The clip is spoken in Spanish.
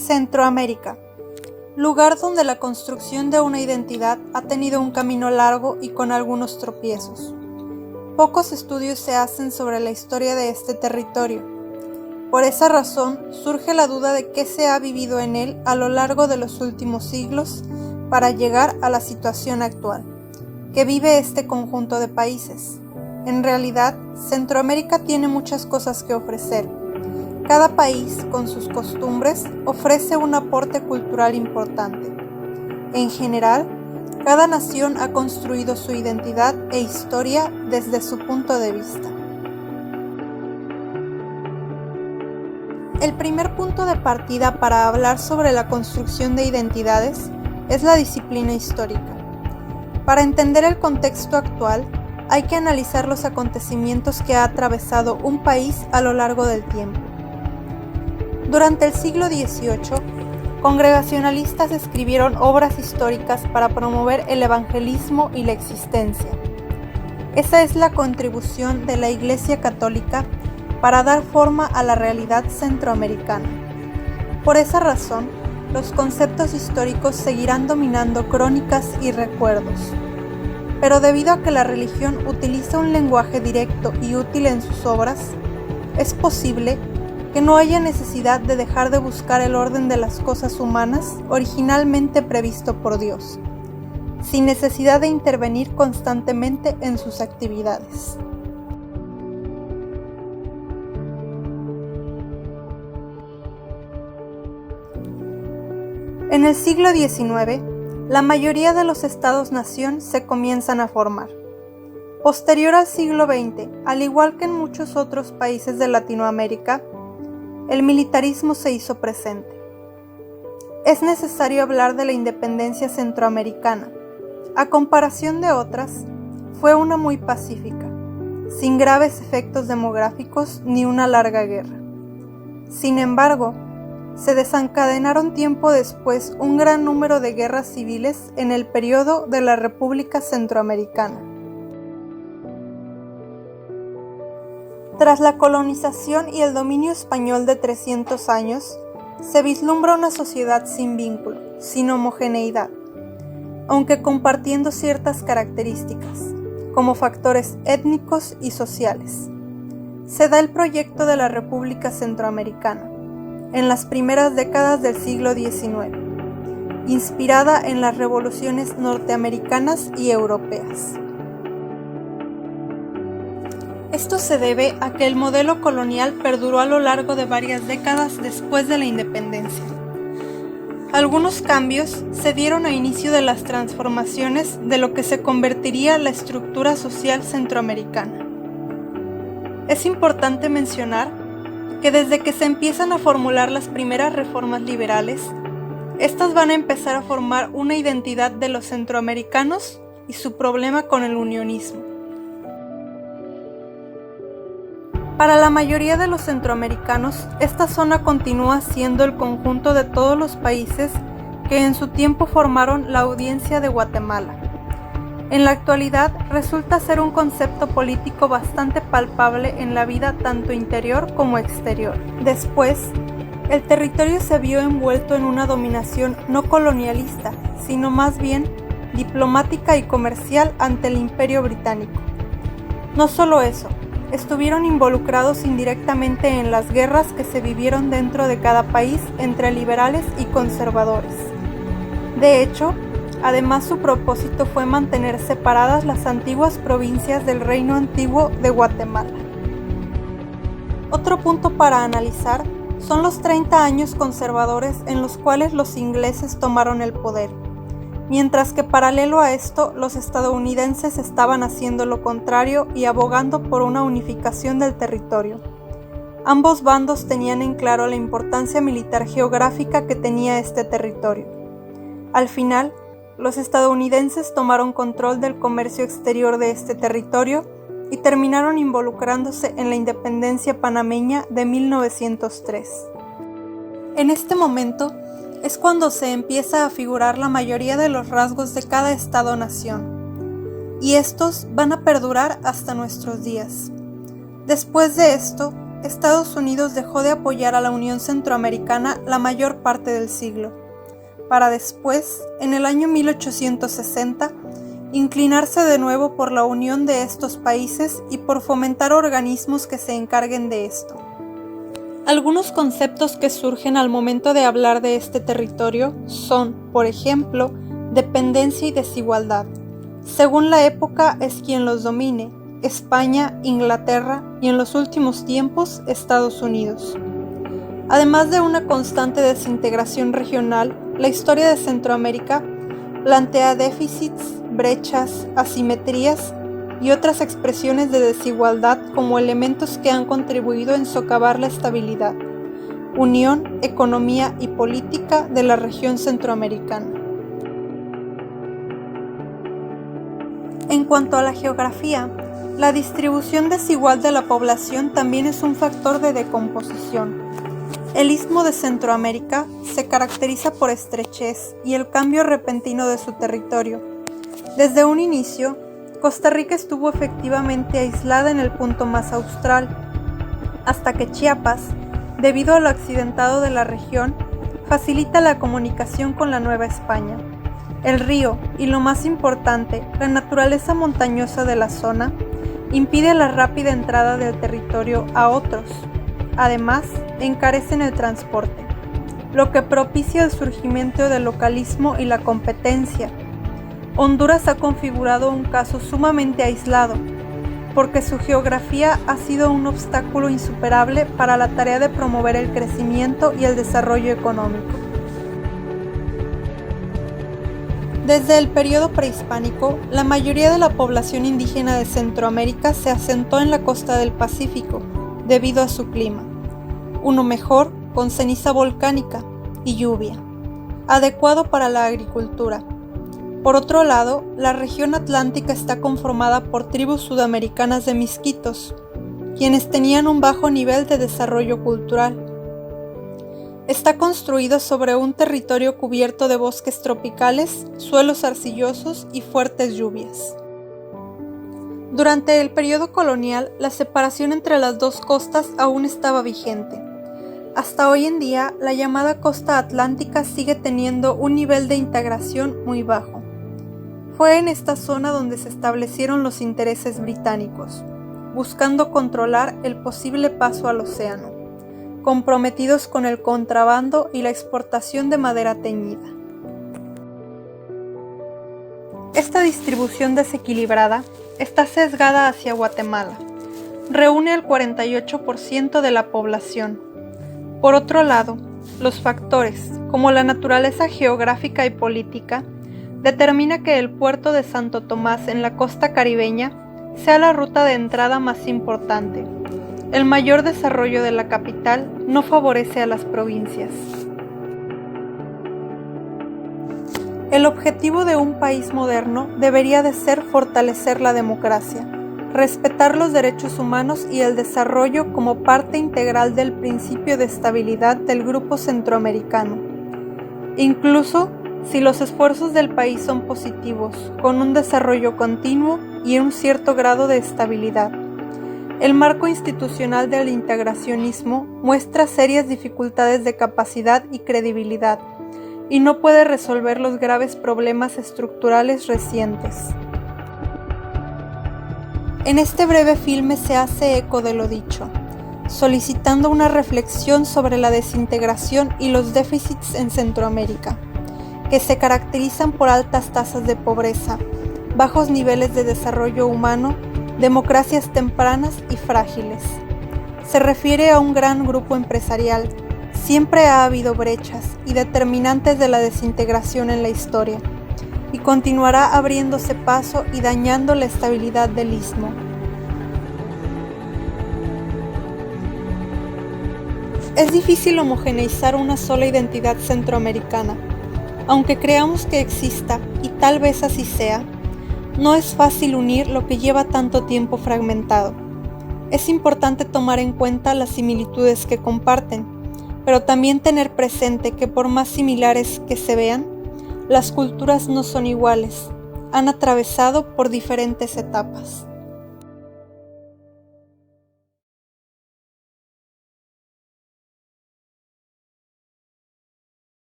Centroamérica, lugar donde la construcción de una identidad ha tenido un camino largo y con algunos tropiezos. Pocos estudios se hacen sobre la historia de este territorio. Por esa razón, surge la duda de qué se ha vivido en él a lo largo de los últimos siglos para llegar a la situación actual que vive este conjunto de países. En realidad, Centroamérica tiene muchas cosas que ofrecer. Cada país, con sus costumbres, ofrece un aporte cultural importante. En general, cada nación ha construido su identidad e historia desde su punto de vista. El primer punto de partida para hablar sobre la construcción de identidades es la disciplina histórica. Para entender el contexto actual, hay que analizar los acontecimientos que ha atravesado un país a lo largo del tiempo. Durante el siglo XVIII, congregacionalistas escribieron obras históricas para promover el evangelismo y la existencia. Esa es la contribución de la Iglesia Católica para dar forma a la realidad centroamericana. Por esa razón, los conceptos históricos seguirán dominando crónicas y recuerdos. Pero debido a que la religión utiliza un lenguaje directo y útil en sus obras, es posible que no haya necesidad de dejar de buscar el orden de las cosas humanas originalmente previsto por Dios, sin necesidad de intervenir constantemente en sus actividades. En el siglo XIX, la mayoría de los estados-nación se comienzan a formar. Posterior al siglo XX, al igual que en muchos otros países de Latinoamérica, el militarismo se hizo presente. Es necesario hablar de la independencia centroamericana. A comparación de otras, fue una muy pacífica, sin graves efectos demográficos ni una larga guerra. Sin embargo, se desencadenaron tiempo después un gran número de guerras civiles en el periodo de la República Centroamericana. Tras la colonización y el dominio español de 300 años, se vislumbra una sociedad sin vínculo, sin homogeneidad, aunque compartiendo ciertas características, como factores étnicos y sociales. Se da el proyecto de la República Centroamericana, en las primeras décadas del siglo XIX, inspirada en las revoluciones norteamericanas y europeas. Esto se debe a que el modelo colonial perduró a lo largo de varias décadas después de la independencia. Algunos cambios se dieron a inicio de las transformaciones de lo que se convertiría la estructura social centroamericana. Es importante mencionar que desde que se empiezan a formular las primeras reformas liberales, estas van a empezar a formar una identidad de los centroamericanos y su problema con el unionismo. Para la mayoría de los centroamericanos, esta zona continúa siendo el conjunto de todos los países que en su tiempo formaron la Audiencia de Guatemala. En la actualidad resulta ser un concepto político bastante palpable en la vida tanto interior como exterior. Después, el territorio se vio envuelto en una dominación no colonialista, sino más bien diplomática y comercial ante el Imperio Británico. No solo eso, estuvieron involucrados indirectamente en las guerras que se vivieron dentro de cada país entre liberales y conservadores. De hecho, además, su propósito fue mantener separadas las antiguas provincias del Reino Antiguo de Guatemala. Otro punto para analizar son los 30 años conservadores en los cuales los ingleses tomaron el poder, mientras que paralelo a esto, los estadounidenses estaban haciendo lo contrario y abogando por una unificación del territorio. Ambos bandos tenían en claro la importancia militar geográfica que tenía este territorio. Al final, los estadounidenses tomaron control del comercio exterior de este territorio y terminaron involucrándose en la independencia panameña de 1903. En este momento es cuando se empieza a figurar la mayoría de los rasgos de cada estado-nación, y estos van a perdurar hasta nuestros días. Después de esto, Estados Unidos dejó de apoyar a la Unión Centroamericana la mayor parte del siglo, para después, en el año 1860, inclinarse de nuevo por la unión de estos países y por fomentar organismos que se encarguen de esto. Algunos conceptos que surgen al momento de hablar de este territorio son, por ejemplo, dependencia y desigualdad. Según la época es quien los domine: España, Inglaterra y en los últimos tiempos Estados Unidos. Además de una constante desintegración regional, la historia de Centroamérica plantea déficits, brechas, asimetrías y otras expresiones de desigualdad como elementos que han contribuido en socavar la estabilidad, unión, economía y política de la región centroamericana. En cuanto a la geografía, la distribución desigual de la población también es un factor de decomposición. El Istmo de Centroamérica se caracteriza por estrechez y el cambio repentino de su territorio. Desde un inicio, Costa Rica estuvo efectivamente aislada en el punto más austral, hasta que Chiapas, debido a lo accidentado de la región, facilita la comunicación con la Nueva España. El río, y lo más importante, la naturaleza montañosa de la zona, impide la rápida entrada del territorio a otros. Además, encarecen el transporte, lo que propicia el surgimiento del localismo y la competencia. Honduras ha configurado un caso sumamente aislado, porque su geografía ha sido un obstáculo insuperable para la tarea de promover el crecimiento y el desarrollo económico. Desde el periodo prehispánico, la mayoría de la población indígena de Centroamérica se asentó en la costa del Pacífico, debido a su clima, uno mejor, con ceniza volcánica y lluvia, adecuado para la agricultura. Por otro lado, la región atlántica está conformada por tribus sudamericanas de misquitos, quienes tenían un bajo nivel de desarrollo cultural. Está construido sobre un territorio cubierto de bosques tropicales, suelos arcillosos y fuertes lluvias. Durante el periodo colonial, la separación entre las dos costas aún estaba vigente. Hasta hoy en día, la llamada costa atlántica sigue teniendo un nivel de integración muy bajo. Fue en esta zona donde se establecieron los intereses británicos, buscando controlar el posible paso al océano, comprometidos con el contrabando y la exportación de madera teñida. Esta distribución desequilibrada está sesgada hacia Guatemala. Reúne el 48% de la población. Por otro lado, los factores, como la naturaleza geográfica y política, determina que el puerto de Santo Tomás en la costa caribeña sea la ruta de entrada más importante. El mayor desarrollo de la capital no favorece a las provincias. El objetivo de un país moderno debería de ser fortalecer la democracia, respetar los derechos humanos y el desarrollo como parte integral del principio de estabilidad del grupo centroamericano. Incluso si los esfuerzos del país son positivos, con un desarrollo continuo y un cierto grado de estabilidad. El marco institucional del integracionismo muestra serias dificultades de capacidad y credibilidad, y no puede resolver los graves problemas estructurales recientes. En este breve filme se hace eco de lo dicho, solicitando una reflexión sobre la desintegración y los déficits en Centroamérica, que se caracterizan por altas tasas de pobreza, bajos niveles de desarrollo humano, democracias tempranas y frágiles. Se refiere a un gran grupo empresarial. Siempre ha habido brechas y determinantes de la desintegración en la historia, y continuará abriéndose paso y dañando la estabilidad del istmo. Es difícil homogeneizar una sola identidad centroamericana. Aunque creamos que exista, y tal vez así sea, no es fácil unir lo que lleva tanto tiempo fragmentado. Es importante tomar en cuenta las similitudes que comparten, pero también tener presente que por más similares que se vean, las culturas no son iguales, han atravesado por diferentes etapas.